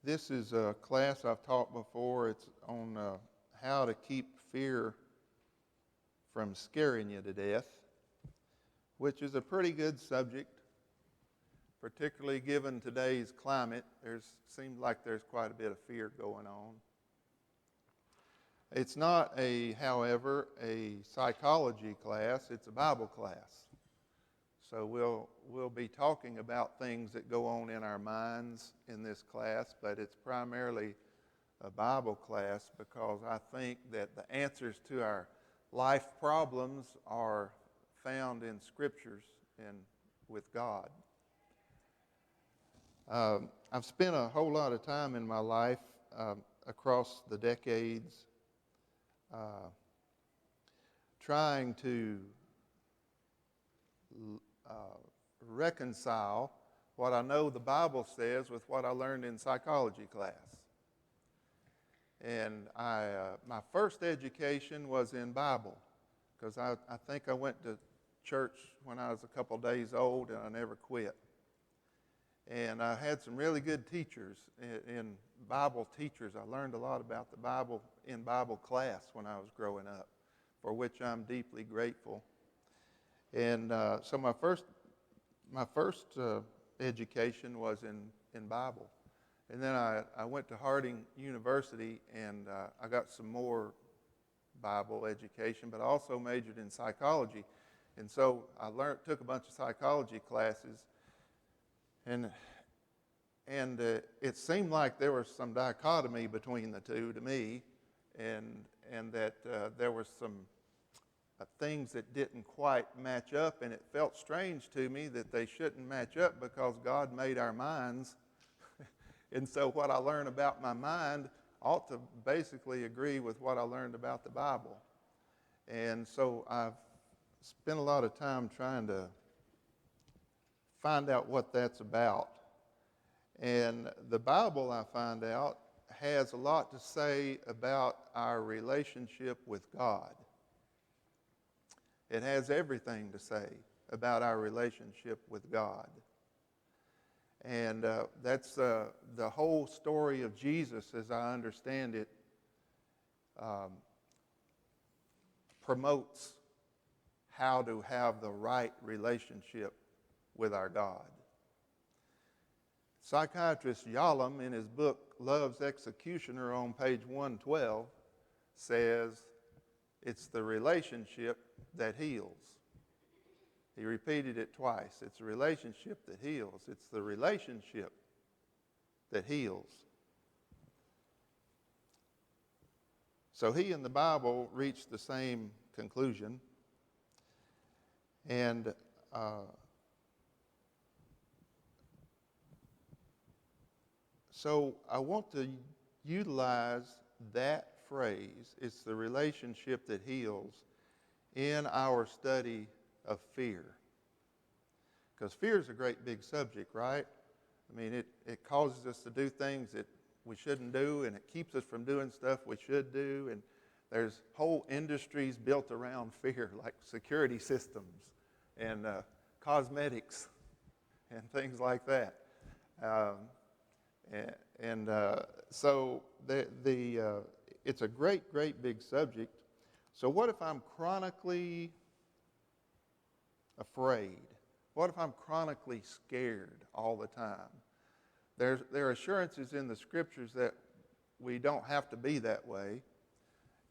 This is a class I've taught before. It's on how to keep fear from scaring you to death, which is a pretty good subject, particularly given today's climate. Seems like there's quite a bit of fear going on. It's not, however, a psychology class. It's a Bible class. So we'll be talking about things that go on in our minds in this class, but it's primarily a Bible class because I think that the answers to our life problems are found in Scriptures and with God. I've spent a whole lot of time in my life across the decades trying to reconcile what I know the Bible says with what I learned in psychology class. And my first education was in Bible, because I think I went to church when I was a couple days old and I never quit. And I had some really good teachers, in Bible teachers. I learned a lot about the Bible in Bible class when I was growing up, for which I'm deeply grateful. And so my first education was in Bible. And then I went to Harding University and I got some more Bible education, but I also majored in psychology. And so I took a bunch of psychology classes, and it seemed like there was some dichotomy between the two to me, and that there was some things that didn't quite match up, and it felt strange to me that they shouldn't match up because God made our minds. And so what I learned about my mind ought to basically agree with what I learned about the Bible. And so I've spent a lot of time trying to find out what that's about. And the Bible, I find out, has a lot to say about our relationship with God. It has everything to say about our relationship with God. And that's the whole story of Jesus, as I understand it, promotes how to have the right relationship with our God. Psychiatrist Yalom, in his book Love's Executioner, on page 112, says it's the relationship that heals. He repeated it twice. It's a relationship that heals. It's the relationship that heals. So he and the Bible reached the same conclusion. And so I want to utilize that phrase, it's the relationship that heals, in our study of fear. Because fear is a great big subject, right? I mean, it causes us to do things that we shouldn't do, and it keeps us from doing stuff we should do. And there's whole industries built around fear, like security systems and cosmetics and things like that. So it's a great, great big subject. So what if I'm chronically afraid? What if I'm chronically scared all the time? There are assurances in the Scriptures that we don't have to be that way,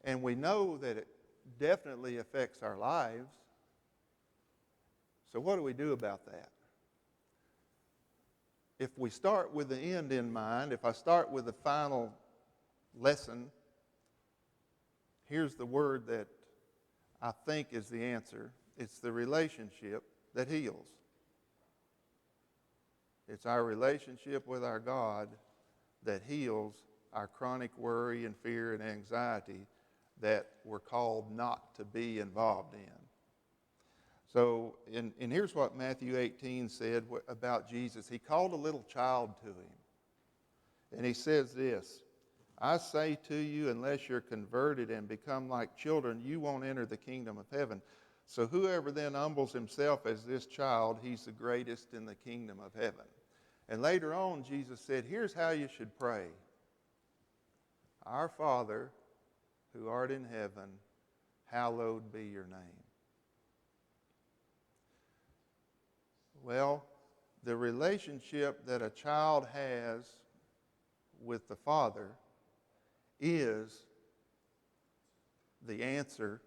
and we know that it definitely affects our lives. So what do we do about that? If we start with the end in mind, if I start with the final lesson, here's the word that I think is the answer. It's the relationship that heals. It's our relationship with our God that heals our chronic worry and fear and anxiety that we're called not to be involved in. So, and here's what Matthew 18 said about Jesus. He called a little child to him. And he says this, I say to you, unless you're converted and become like children, you won't enter the kingdom of heaven. So whoever then humbles himself as this child, he's the greatest in the kingdom of heaven. And later on, Jesus said, here's how you should pray. Our Father, who art in heaven, hallowed be your name. Well, the relationship that a child has with the Father is the answer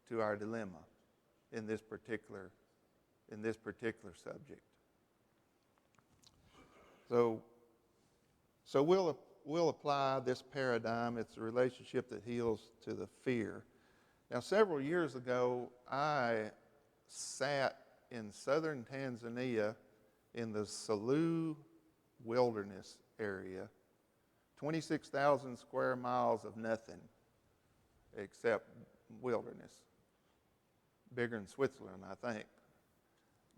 to our dilemma in this particular subject. So we'll apply this paradigm. It's a relationship that heals to the fear. Now, several years ago, I sat in southern Tanzania in the Selous wilderness area, 26,000 square miles of nothing except wilderness. Bigger than Switzerland, I think.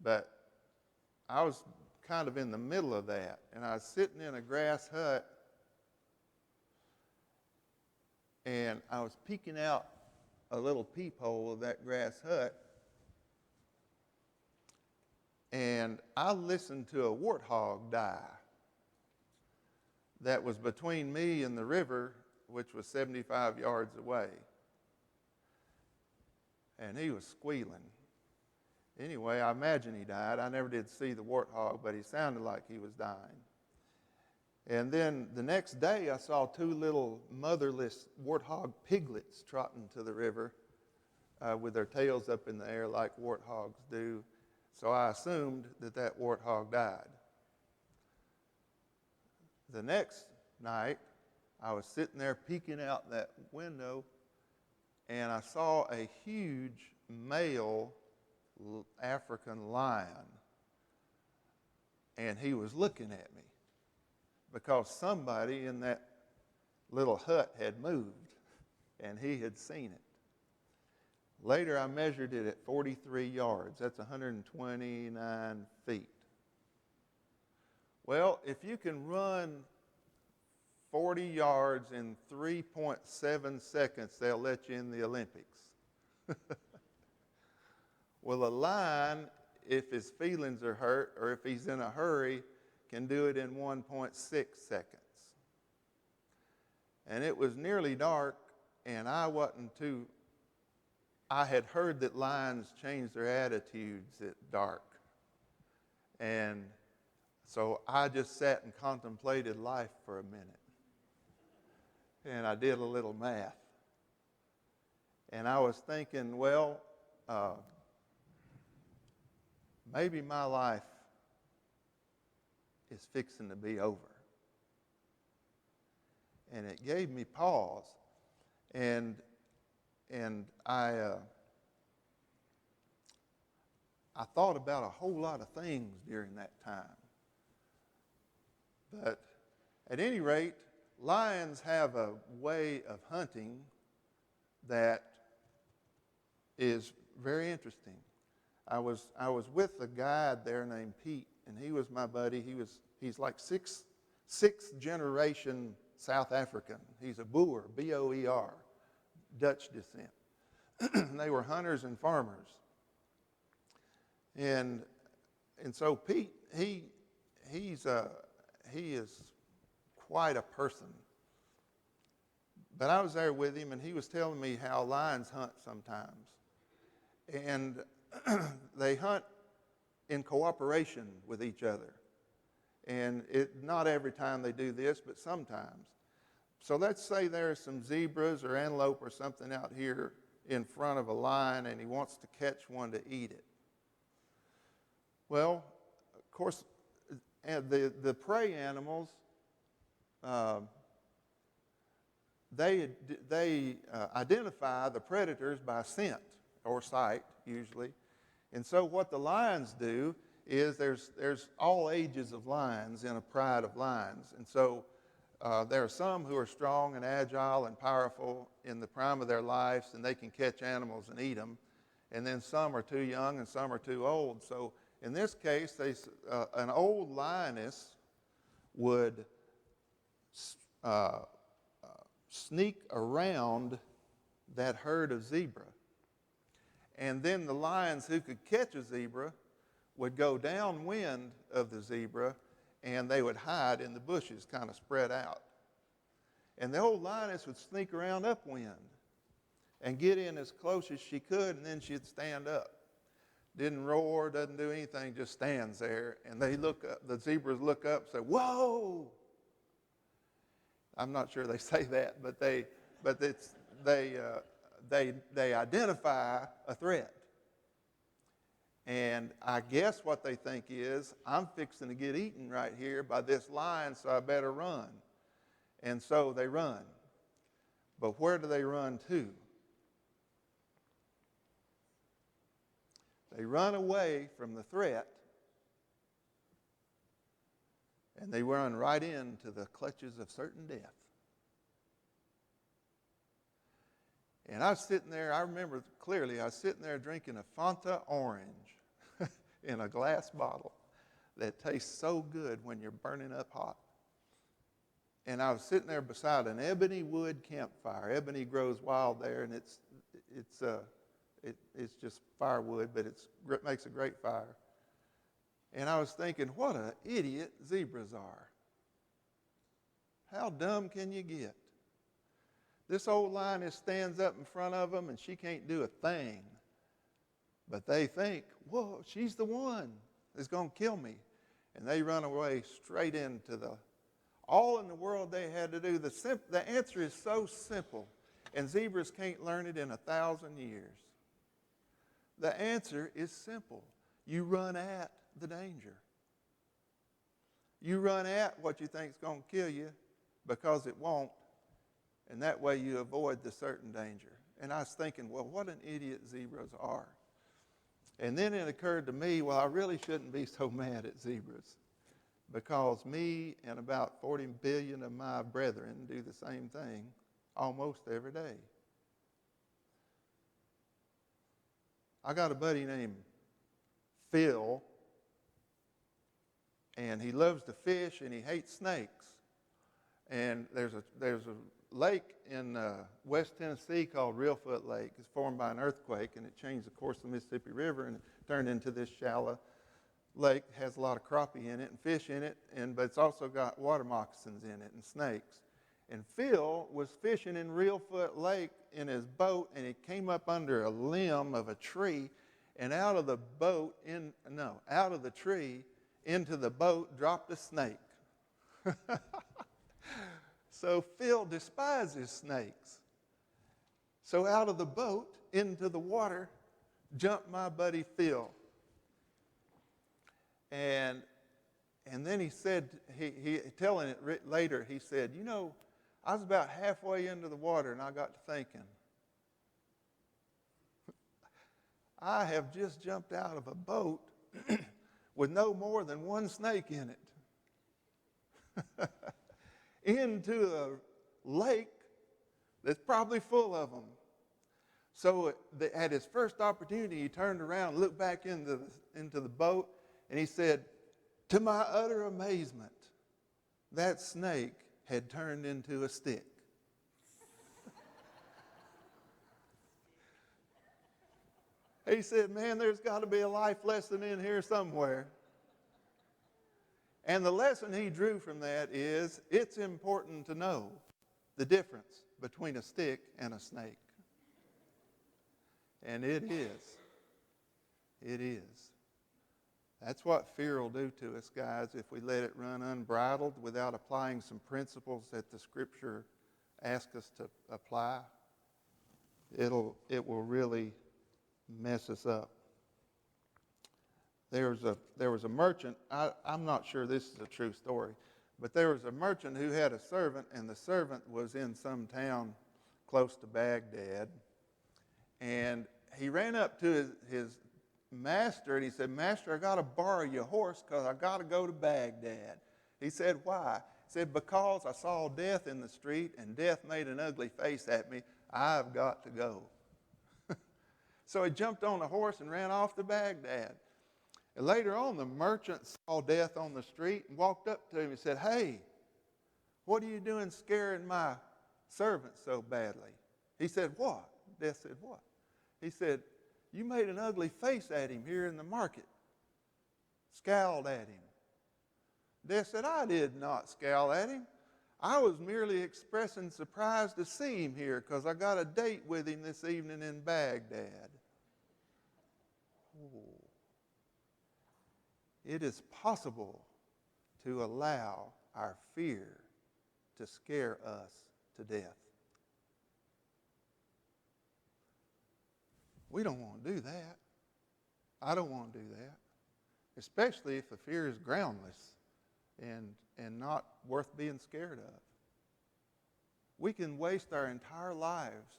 But I was kind of in the middle of that, and I was sitting in a grass hut, and I was peeking out a little peephole of that grass hut, and I listened to a warthog die that was between me and the river, which was 75 yards away. And he was squealing. Anyway, I imagine he died. I never did see the warthog, but he sounded like he was dying. And then the next day, I saw two little motherless warthog piglets trotting to the river with their tails up in the air like warthogs do. So I assumed that warthog died. The next night, I was sitting there peeking out that window, and I saw a huge male African lion, and he was looking at me because somebody in that little hut had moved, and he had seen it. Later, I measured it at 43 yards. That's 129 feet. Well, if you can run 40 yards in 3.7 seconds, they'll let you in the Olympics. Well, a lion, if his feelings are hurt or if he's in a hurry, can do it in 1.6 seconds. And it was nearly dark, and I had heard that lions change their attitudes at dark. And so I just sat and contemplated life for a minute. And I did a little math. And I was thinking, well, maybe my life is fixing to be over. And it gave me pause. And I thought about a whole lot of things during that time. But at any rate, lions have a way of hunting that is very interesting. I was with a guide there named Pete, and he was my buddy. He's like sixth generation South African. He's a Boer, B-O-E-R, Dutch descent. They were hunters and farmers. And so Pete, he is quite a person. But I was there with him, and he was telling me how lions hunt sometimes. And they hunt in cooperation with each other. And not every time they do this, but sometimes. So let's say there's some zebras or antelope or something out here in front of a lion, and he wants to catch one to eat it. Well, of course, the prey animals, they identify the predators by scent or sight, usually. And so what the lions do is there's all ages of lions in a pride of lions. And so there are some who are strong and agile and powerful in the prime of their lives, and they can catch animals and eat them. And then some are too young and some are too old. So in this case, an old lioness would sneak around that herd of zebra. And then the lions who could catch a zebra would go downwind of the zebra and they would hide in the bushes, kind of spread out. And the old lioness would sneak around upwind and get in as close as she could, and then she'd stand up. Didn't roar, doesn't do anything, just stands there. And they look up, the zebras look up and say, "Whoa!" I'm not sure they say that, but they identify a threat. And I guess what they think is, I'm fixing to get eaten right here by this lion, so I better run. And so they run. But where do they run to? They run away from the threat, and they run right into the clutches of certain death. And I was sitting there, I remember clearly, I was sitting there drinking a Fanta orange in a glass bottle that tastes so good when you're burning up hot. And I was sitting there beside an ebony wood campfire. Ebony grows wild there, and it's just firewood, but it makes a great fire. And I was thinking, what an idiot zebras are. How dumb can you get? This old lioness stands up in front of them, and she can't do a thing. But they think, whoa, she's the one that's going to kill me. And they run away straight into all in the world they had to do. The answer is so simple, and zebras can't learn it in 1,000 years. The answer is simple. You run at the danger. You run at what you think is going to kill you because it won't, and that way you avoid the certain danger. And I was thinking, well, what an idiot zebras are. And then it occurred to me, well, I really shouldn't be so mad at zebras, because me and about 40 billion of my brethren do the same thing almost every day. I got a buddy named Phil, and he loves to fish and he hates snakes. And there's a lake in West Tennessee called Reelfoot Lake. It's formed by an earthquake, and it changed the course of the Mississippi River and it turned into this shallow lake. It has a lot of crappie in it and fish in it, but it's also got water moccasins in it and snakes. And Phil was fishing in Reelfoot Lake in his boat, and he came up under a limb of a tree, and out of the tree into the boat dropped a snake. So Phil despises snakes. So out of the boat into the water jumped my buddy Phil. And then he said, he telling it later, he said, you know, I was about halfway into the water and I got to thinking, I have just jumped out of a boat with no more than one snake in it into a lake that's probably full of them. So at his first opportunity, he turned around, looked back into the boat, and he said, to my utter amazement, that snake had turned into a stick. He said, man, there's got to be a life lesson in here somewhere. And the lesson he drew from that is it's important to know the difference between a stick and a snake. And it is. It is. That's what fear will do to us, guys, if we let it run unbridled without applying some principles that the Scripture asks us to apply. It will really mess us up. There was a merchant, I'm not sure this is a true story, but there was a merchant who had a servant, and the servant was in some town close to Baghdad. And he ran up to his master, and he said, Master, I got to borrow your horse because I got to go to Baghdad. He said, why? He said, because I saw death in the street, and death made an ugly face at me. I've got to go. So he jumped on a horse and ran off to Baghdad. And later on, the merchant saw death on the street and walked up to him and said, hey, what are you doing scaring my servant so badly? He said, what? Death said, what? He said, you made an ugly face at him here in the market. Scowled at him. Death said, I did not scowl at him. I was merely expressing surprise to see him here because I got a date with him this evening in Baghdad. Oh. It is possible to allow our fear to scare us to death. We don't want to do that. I don't want to do that, especially if the fear is groundless and not worth being scared of. We can waste our entire lives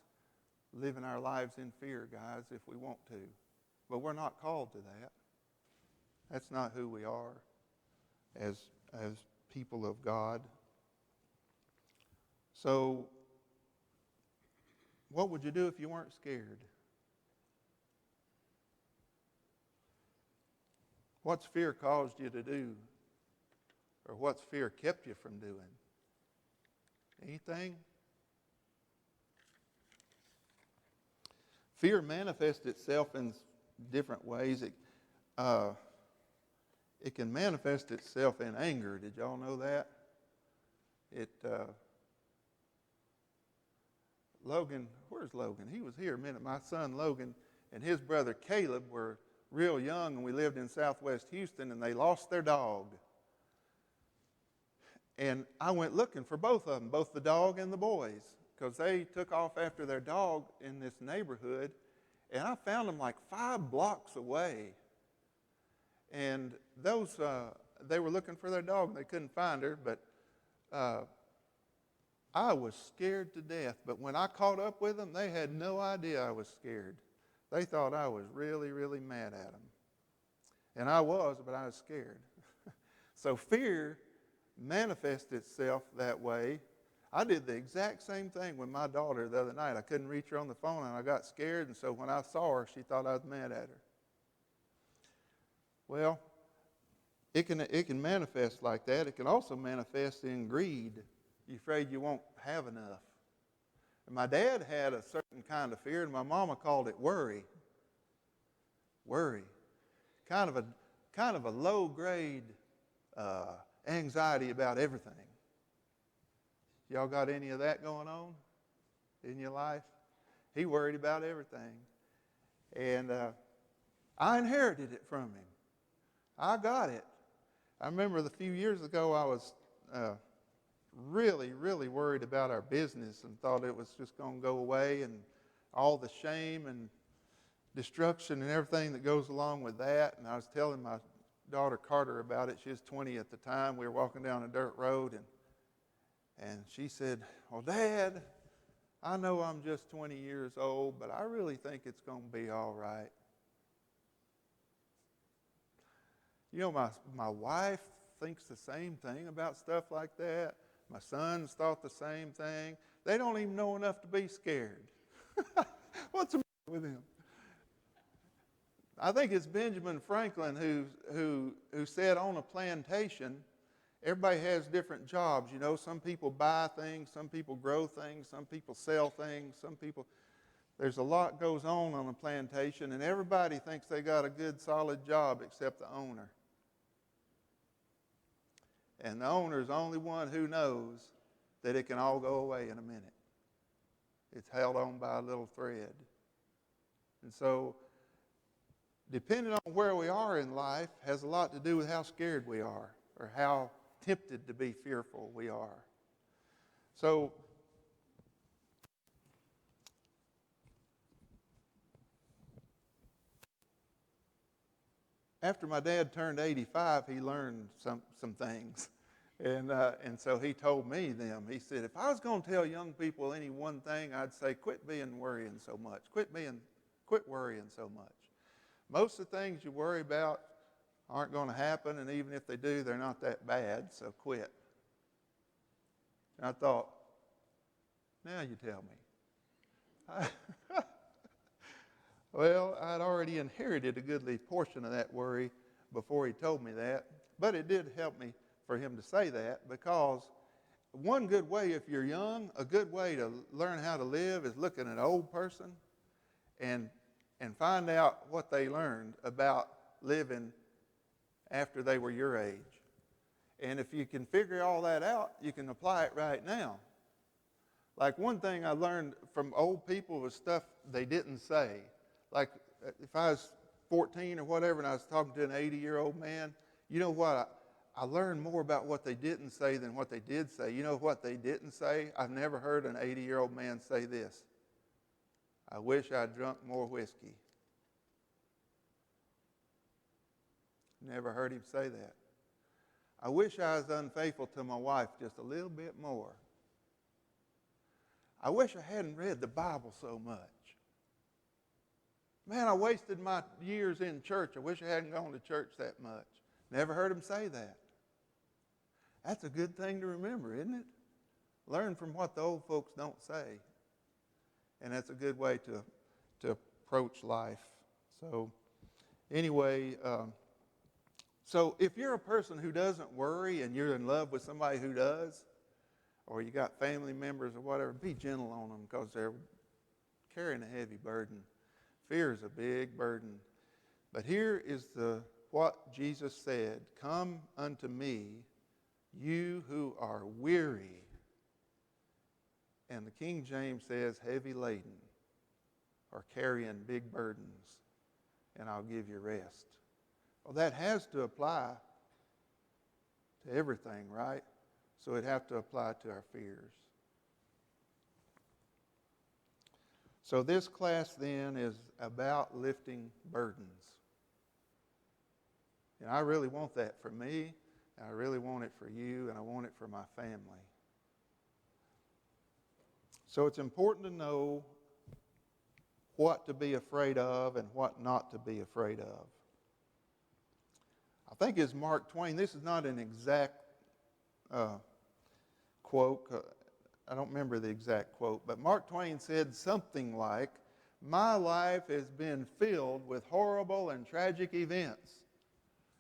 living our lives in fear, guys, if we want to. But we're not called to that. That's not who we are as people of God. So, what would you do if you weren't scared? What's fear caused you to do? Or what's fear kept you from doing? Anything? Fear manifests itself in different ways. It can manifest itself in anger. Did y'all know that? Logan, where's Logan? He was here a minute. My son Logan and his brother Caleb were real young, and we lived in southwest Houston, and they lost their dog. And I went looking for both of them, both the dog and the boys, because they took off after their dog in this neighborhood, and I found them like 5 blocks away. And they were looking for their dog. They couldn't find her, but I was scared to death. But when I caught up with them, they had no idea I was scared. They thought I was really, really mad at them. And I was, but I was scared. So fear manifests itself that way. I did the exact same thing with my daughter the other night. I couldn't reach her on the phone, and I got scared. And so when I saw her, she thought I was mad at her. Well, it can manifest like that. It can also manifest in greed. You're afraid you won't have enough. And my dad had a certain kind of fear, and my mama called it worry. Worry. Kind of a low-grade anxiety about everything. Y'all got any of that going on in your life? He worried about everything. And I inherited it from him. I got it. I remember a few years ago I was really, really worried about our business and thought it was just going to go away, and all the shame and destruction and everything that goes along with that. And I was telling my daughter Carter about it. She was 20 at the time. We were walking down a dirt road, and she said, well, Dad, I know I'm just 20 years old, but I really think it's going to be all right. You know, my wife thinks the same thing about stuff like that. My sons thought the same thing. They don't even know enough to be scared. What's the matter with them? I think it's Benjamin Franklin who said on a plantation, everybody has different jobs. You know, some people buy things, some people grow things, some people sell things, there's a lot goes on a plantation, and everybody thinks they got a good, solid job except the owner. And the owner is the only one who knows that it can all go away in a minute. It's held on by a little thread. And so, depending on where we are in life has a lot to do with how scared we are or how tempted to be fearful we are. So, after my dad turned 85, he learned some things. And so he told me them. He said, if I was going to tell young people any one thing, I'd say quit worrying so much. Quit worrying so much. Most of the things you worry about aren't going to happen, and even if they do, they're not that bad, so quit. And I thought, now you tell me. Well, I'd already inherited a goodly portion of that worry before he told me that, but it did help me for him to say that, because one good way, if you're young, a good way to learn how to live is look at an old person and find out what they learned about living after they were your age. And if you can figure all that out, you can apply it right now. Like one thing I learned from old people was stuff they didn't say. Like if I was 14 or whatever and I was talking to an 80-year-old man, you know what? I learned more about what they didn't say than what they did say. You know what they didn't say? I've never heard an 80-year-old man say this. I wish I'd drunk more whiskey. Never heard him say that. I wish I was unfaithful to my wife just a little bit more. I wish I hadn't read the Bible so much. Man, I wasted my years in church. I wish I hadn't gone to church that much. Never heard him say that. That's a good thing to remember, isn't it? Learn from what the old folks don't say. And that's a good way to approach life. So anyway, so if you're a person who doesn't worry and you're in love with somebody who does, or you got family members or whatever, be gentle on them because they're carrying a heavy burden. Fear is a big burden. But here is what Jesus said, "Come unto me, you who are weary." And the King James says, heavy laden, or carrying big burdens, and I'll give you rest. Well, that has to apply to everything, right? So it'd have to apply to our fears. So this class then is about lifting burdens. And I really want that for me, and I really want it for you, and I want it for my family. So it's important to know what to be afraid of and what not to be afraid of. I think it's Mark Twain. This is not an exact quote. I don't remember the exact quote, but Mark Twain said something like, "My life has been filled with horrible and tragic events,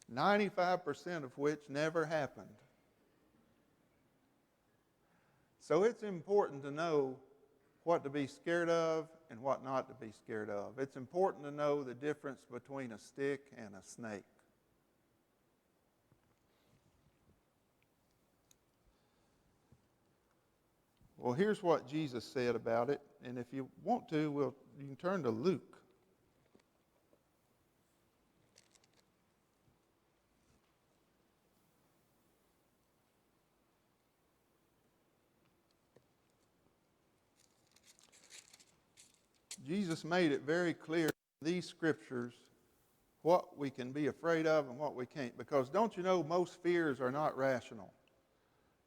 95% of which never happened." So it's important to know what to be scared of and what not to be scared of. It's important to know the difference between a stick and a snake. Well, here's what Jesus said about it, and if you want to, you can turn to Luke. Jesus made it very clear in these scriptures what we can be afraid of and what we can't. Because don't you know, most fears are not rational.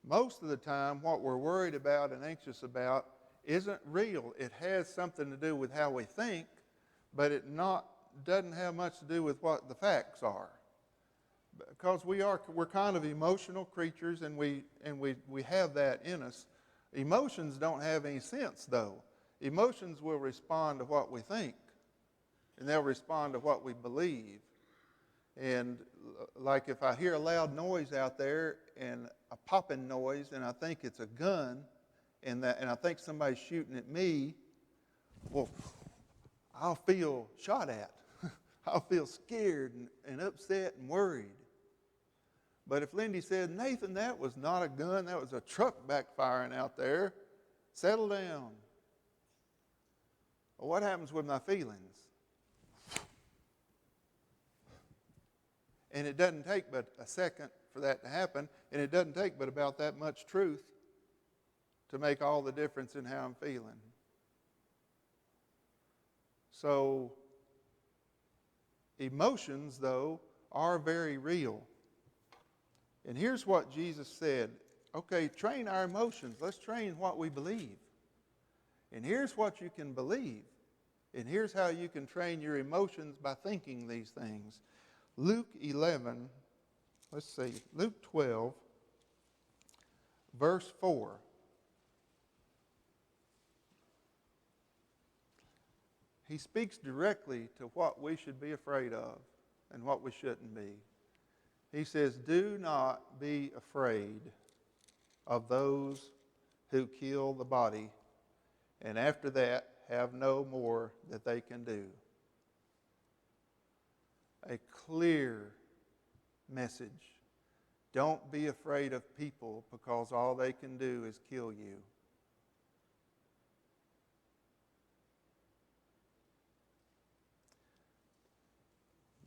Most of the time, what we're worried about and anxious about isn't real. It has something to do with how we think, but it doesn't have much to do with what the facts are. Because we're kind of emotional creatures, and we have that in us. Emotions don't have any sense, though. Emotions will respond to what we think, and they'll respond to what we believe. And like if I hear a loud noise out there and a popping noise, and I think it's a gun, and I think somebody's shooting at me, well, I'll feel shot at. I'll feel scared and upset and worried. But if Lindy said, "Nathan, that was not a gun, that was a truck backfiring out there. Settle down." Well, what happens with my feelings? And it doesn't take but a second for that to happen, and it doesn't take but about that much truth to make all the difference in how I'm feeling. So, emotions, though, are very real. And here's what Jesus said. Okay, train our emotions. Let's train what we believe. And here's what you can believe. And here's how you can train your emotions by thinking these things. Luke 12, verse 4. He speaks directly to what we should be afraid of and what we shouldn't be. He says, "Do not be afraid of those who kill the body, and after that have no more that they can do." A clear message Don't be afraid of people because all they can do is kill you.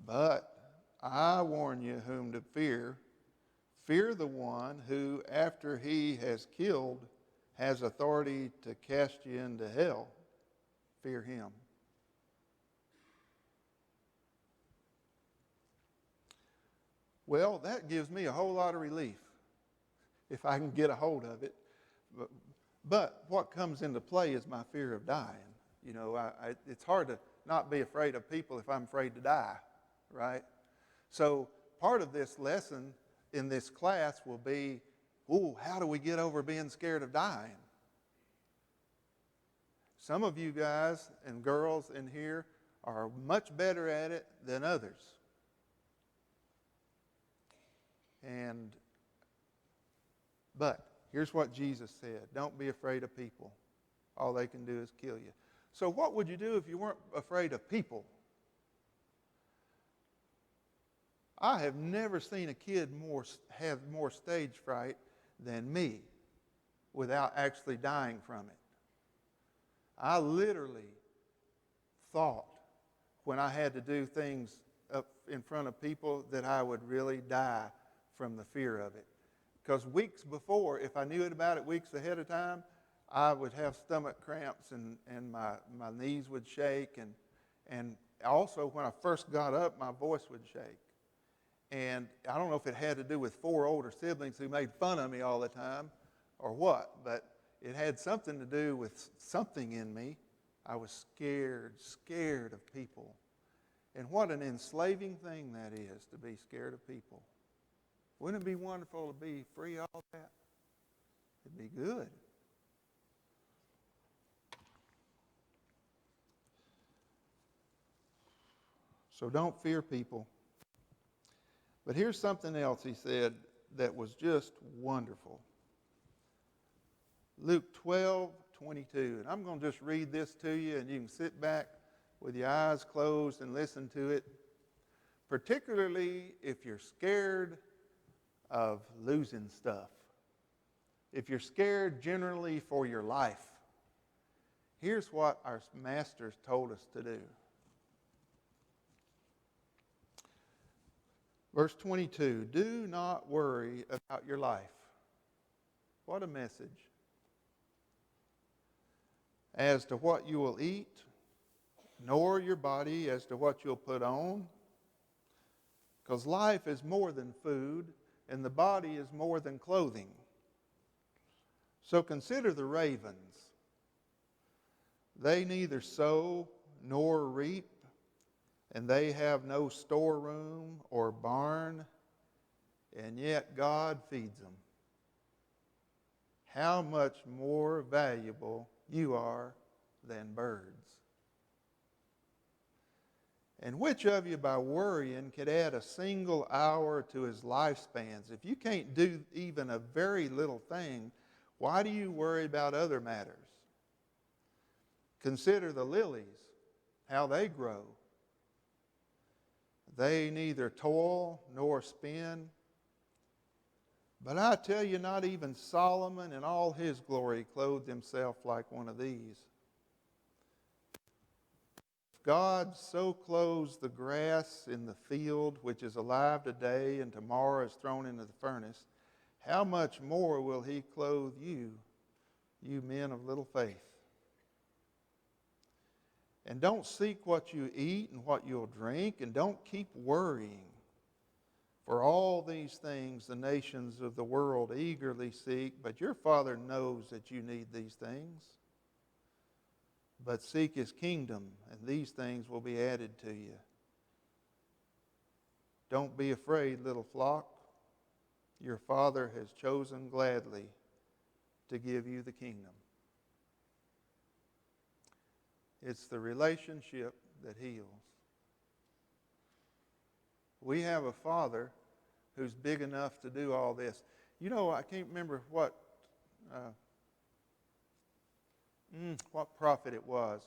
But I warn you whom to fear. Fear the one who, after he has killed, has authority to cast you into hell. Fear him. Well, that gives me a whole lot of relief if I can get a hold of it. But what comes into play is my fear of dying. You know, it's hard to not be afraid of people if I'm afraid to die, right? So part of this lesson in this class will be, how do we get over being scared of dying? Some of you guys and girls in here are much better at it than others. But here's what Jesus said. Don't be afraid of people. All they can do is kill you. So what would you do if you weren't afraid of people? I have never seen a kid have more stage fright than me without actually dying from it. I literally thought when I had to do things up in front of people that I would really die from the fear of it. Because weeks before, if I knew about it weeks ahead of time, I would have stomach cramps and my knees would shake. And also when I first got up, my voice would shake. And I don't know if it had to do with 4 older siblings who made fun of me all the time or what, but it had something to do with something in me. I was scared of people. And what an enslaving thing that is, to be scared of people. Wouldn't it be wonderful to be free of all that? It'd be good. So don't fear people. But here's something else he said that was just wonderful. Luke 12:22. And I'm going to just read this to you, and you can sit back with your eyes closed and listen to it. Particularly if you're scared of losing stuff. If you're scared generally for your life. Here's what our masters told us to do. Verse 22, do not worry about your life. What a message. As to what you will eat, nor your body as to what you'll put on. Because life is more than food, and the body is more than clothing. So consider the ravens. They neither sow nor reap, and they have no storeroom or barn, and yet God feeds them. How much more valuable you are than birds. And which of you by worrying could add a single hour to his lifespans? If you can't do even a very little thing, why do you worry about other matters? Consider the lilies, how they grow. They neither toil nor spin. But I tell you, not even Solomon in all his glory clothed himself like one of these. If God so clothes the grass in the field, which is alive today and tomorrow is thrown into the furnace, how much more will he clothe you, you men of little faith? And don't seek what you eat and what you'll drink, and don't keep worrying. For all these things the nations of the world eagerly seek, but your Father knows that you need these things. But seek his kingdom, and these things will be added to you. Don't be afraid, little flock. Your Father has chosen gladly to give you the kingdom. It's the relationship that heals. We have a Father who's big enough to do all this. You know, I can't remember what prophet it was,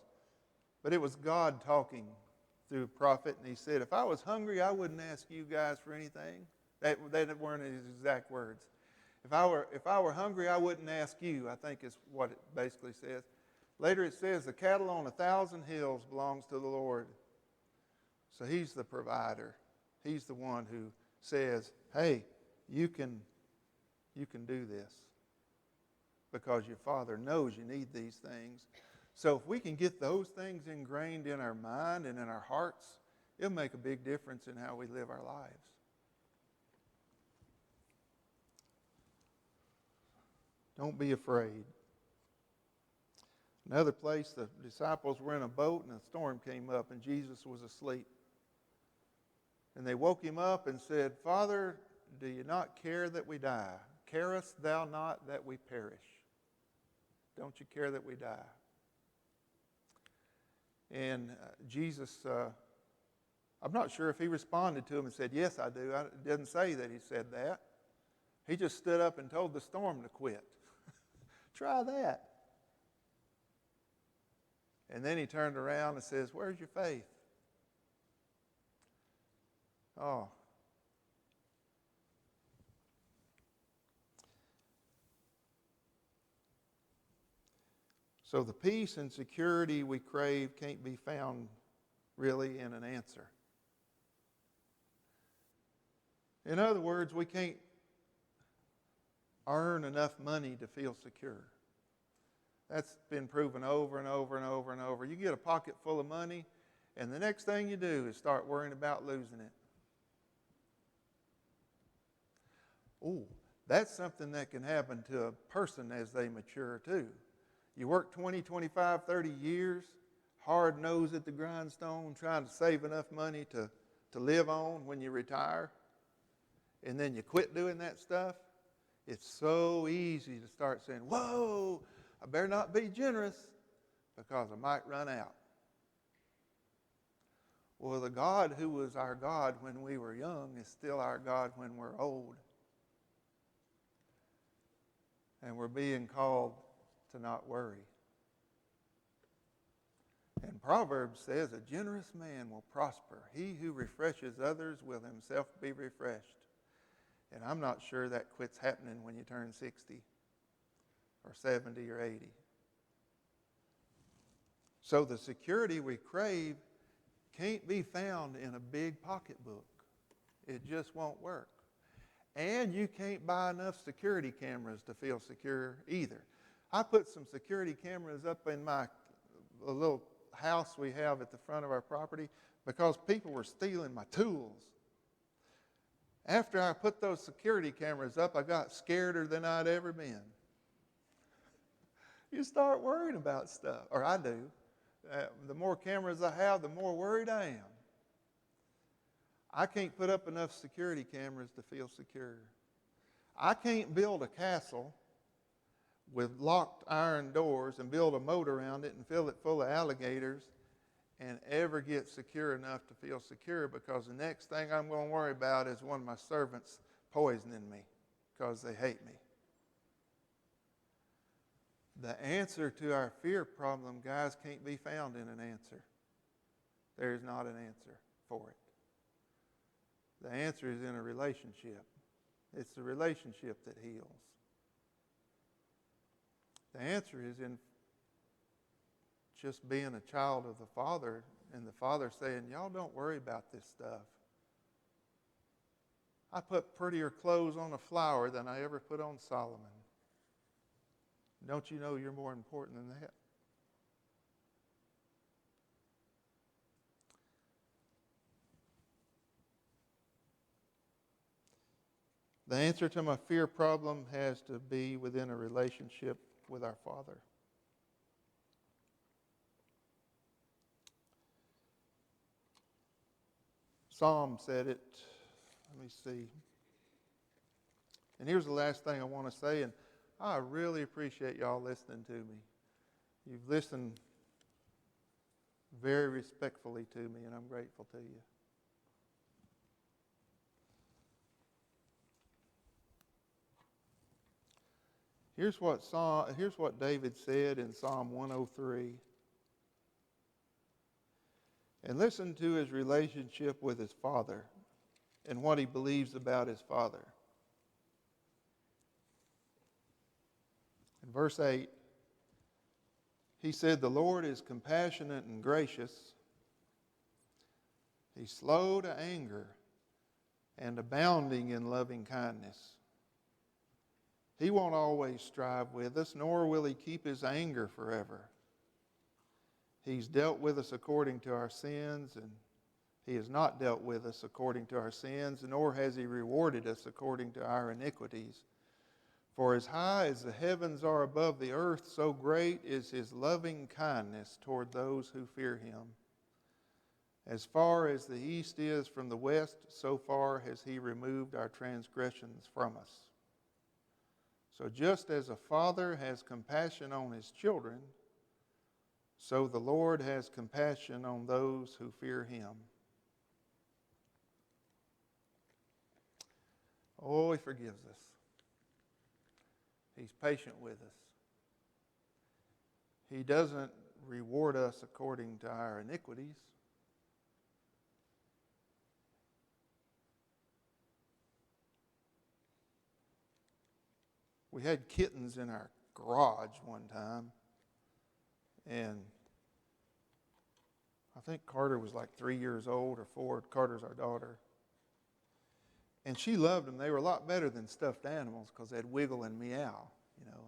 but it was God talking through a prophet, and he said, if I was hungry, I wouldn't ask you guys for anything. That weren't his exact words. If I were hungry, I wouldn't ask you, I think is what it basically says. Later it says, the cattle on 1,000 hills belongs to the Lord. So he's the provider. He's the one who says, hey, you can do this because your Father knows you need these things. So if we can get those things ingrained in our mind and in our hearts, it'll make a big difference in how we live our lives. Don't be afraid. Another place, the disciples were in a boat and a storm came up and Jesus was asleep. And they woke him up and said, Father, do you not care that we die? Carest thou not that we perish? Don't you care that we die? And Jesus, I'm not sure if he responded to him and said, yes, I do. It doesn't say that he said that. He just stood up and told the storm to quit. Try that. And then he turned around and says, where's your faith? Oh. So the peace and security we crave can't be found really in an answer. In other words, we can't earn enough money to feel secure. That's been proven over and over and over and over. You get a pocket full of money, and the next thing you do is start worrying about losing it. Oh, that's something that can happen to a person as they mature too. You work 20, 25, 30 years, hard-nosed at the grindstone, trying to save enough money to live on when you retire, and then you quit doing that stuff. It's so easy to start saying, whoa, I better not be generous because I might run out. Well, the God who was our God when we were young is still our God when we're old. And we're being called to not worry. And Proverbs says, a generous man will prosper. He who refreshes others will himself be refreshed. And I'm not sure that quits happening when you turn 60 or 70 or 80. So the security we crave can't be found in a big pocketbook. It just won't work. And you can't buy enough security cameras to feel secure either. I put some security cameras up in a little house we have at the front of our property because people were stealing my tools. After I put those security cameras up, I got scareder than I'd ever been. You start worrying about stuff, or I do. The more cameras I have, the more worried I am. I can't put up enough security cameras to feel secure. I can't build a castle with locked iron doors and build a moat around it and fill it full of alligators and ever get secure enough to feel secure, because the next thing I'm going to worry about is one of my servants poisoning me because they hate me. The answer to our fear problem, guys, can't be found in an answer. There is not an answer for it. The answer is in a relationship. It's the relationship that heals. The answer is in just being a child of the Father, and the Father saying, y'all don't worry about this stuff. I put prettier clothes on a flower than I ever put on Solomon. Don't you know you're more important than that? The answer to my fear problem has to be within a relationship with our Father. Psalm said it. Let me see. And here's the last thing I want to say, and I really appreciate y'all listening to me. You've listened very respectfully to me, and I'm grateful to you. Here's what David said in Psalm 103. And listen to his relationship with his father. and what he believes about his Father. In verse 8, he said, "The Lord is compassionate and gracious. He's slow to anger and abounding in loving kindness. He won't always strive with us, nor will he keep his anger forever. He's dealt with us according to our sins, and he has not dealt with us according to our sins, nor has he rewarded us according to our iniquities. For as high as the heavens are above the earth, so great is his loving kindness toward those who fear him. As far as the east is from the west, so far has he removed our transgressions from us. So just as a father has compassion on his children, so the Lord has compassion on those who fear him." Oh, he forgives us. He's patient with us. He doesn't reward us according to our iniquities. We had kittens in our garage one time, and I think Carter was like 3 years old or 4. Carter's our daughter. And she loved them. They were a lot better than stuffed animals because they'd wiggle and meow,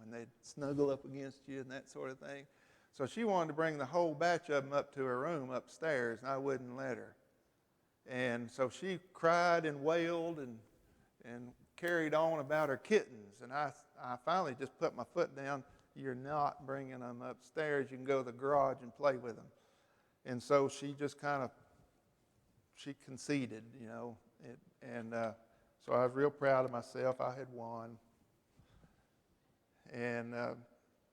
and they'd snuggle up against you and that sort of thing. So she wanted to bring the whole batch of them up to her room upstairs, and I wouldn't let her. And so she cried and wailed and carried on about her kittens. And I finally just put my foot down. "You're not bringing them upstairs. You can go to the garage and play with them." And so she just she conceded, so I was real proud of myself. I had won. And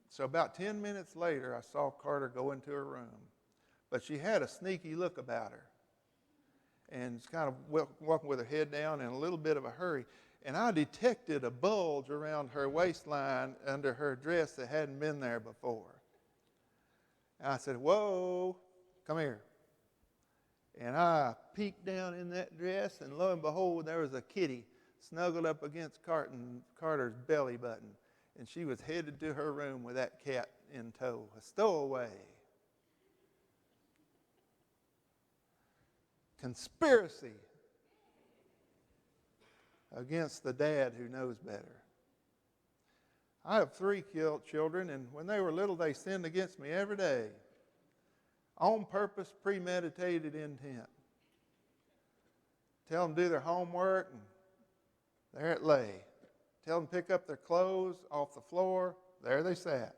so about 10 minutes later, I saw Carter go into her room. But she had a sneaky look about her. And was kind of walking with her head down in a little bit of a hurry. And I detected a bulge around her waistline under her dress that hadn't been there before. And I said, "Whoa, come here." And I peeked down in that dress, and lo and behold, there was a kitty snuggled up against Carter's belly button. And she was headed to her room with that cat in tow, a stowaway. Conspiracy against the dad who knows better. I have 3 children, and when they were little, they sinned against me every day. On purpose, premeditated intent. Tell them to do their homework, and there it lay. Tell them to pick up their clothes off the floor, there they sat.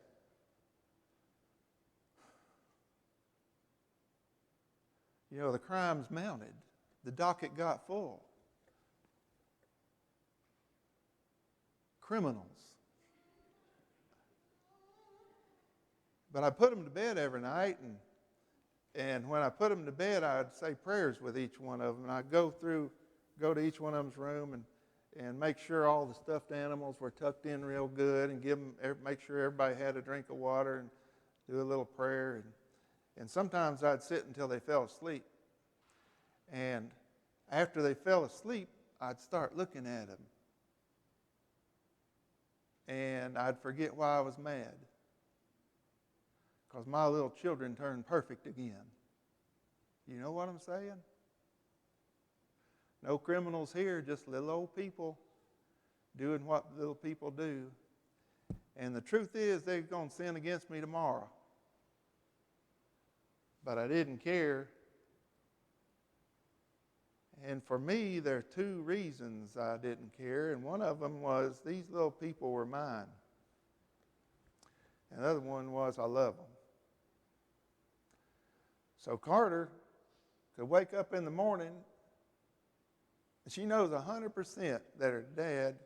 The crimes mounted. The docket got full. Criminals. But I put them to bed every night, and when I put them to bed, I'd say prayers with each one of them. And I'd go to each one of them's room and make sure all the stuffed animals were tucked in real good, and make sure everybody had a drink of water, and do a little prayer. And sometimes I'd sit until they fell asleep. And after they fell asleep, I'd start looking at them. And I'd forget why I was mad. Because my little children turned perfect again. You know what I'm saying? No criminals here, just little old people doing what little people do. And the truth is, they're going to sin against me tomorrow. But I didn't care. And for me, there are 2 reasons I didn't care. And one of them was these little people were mine. And the other one was I love them. So Carter could wake up in the morning, and she knows 100% that her dad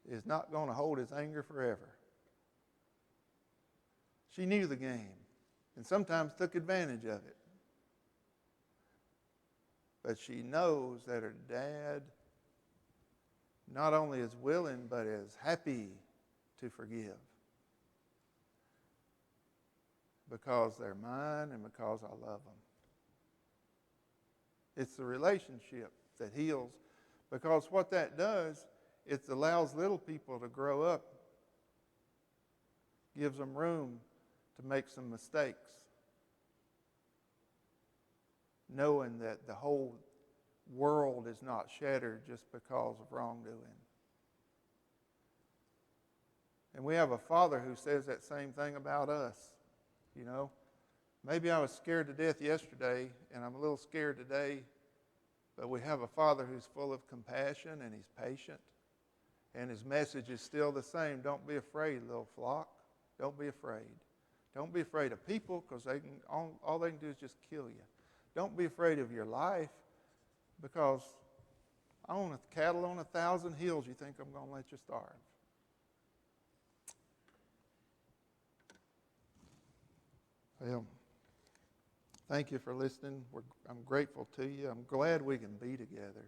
is not going to hold his anger forever. She knew the game and sometimes took advantage of it. But she knows that her dad not only is willing, but is happy to forgive. Because they're mine and because I love them. It's the relationship that heals Because what that does, it allows little people to grow up, gives them room to make some mistakes, knowing that the whole world is not shattered just because of wrongdoing. And we have a Father who says that same thing about us. You know, maybe I was scared to death yesterday, and I'm a little scared today, but we have a Father who's full of compassion, and He's patient, and His message is still the same. Don't be afraid, little flock. Don't be afraid. Don't be afraid of people, because all they can do is just kill you. Don't be afraid of your life, because I own cattle on 1,000 hills. You think I'm going to let you starve? Well, thank you for listening. I'm grateful to you. I'm glad we can be together.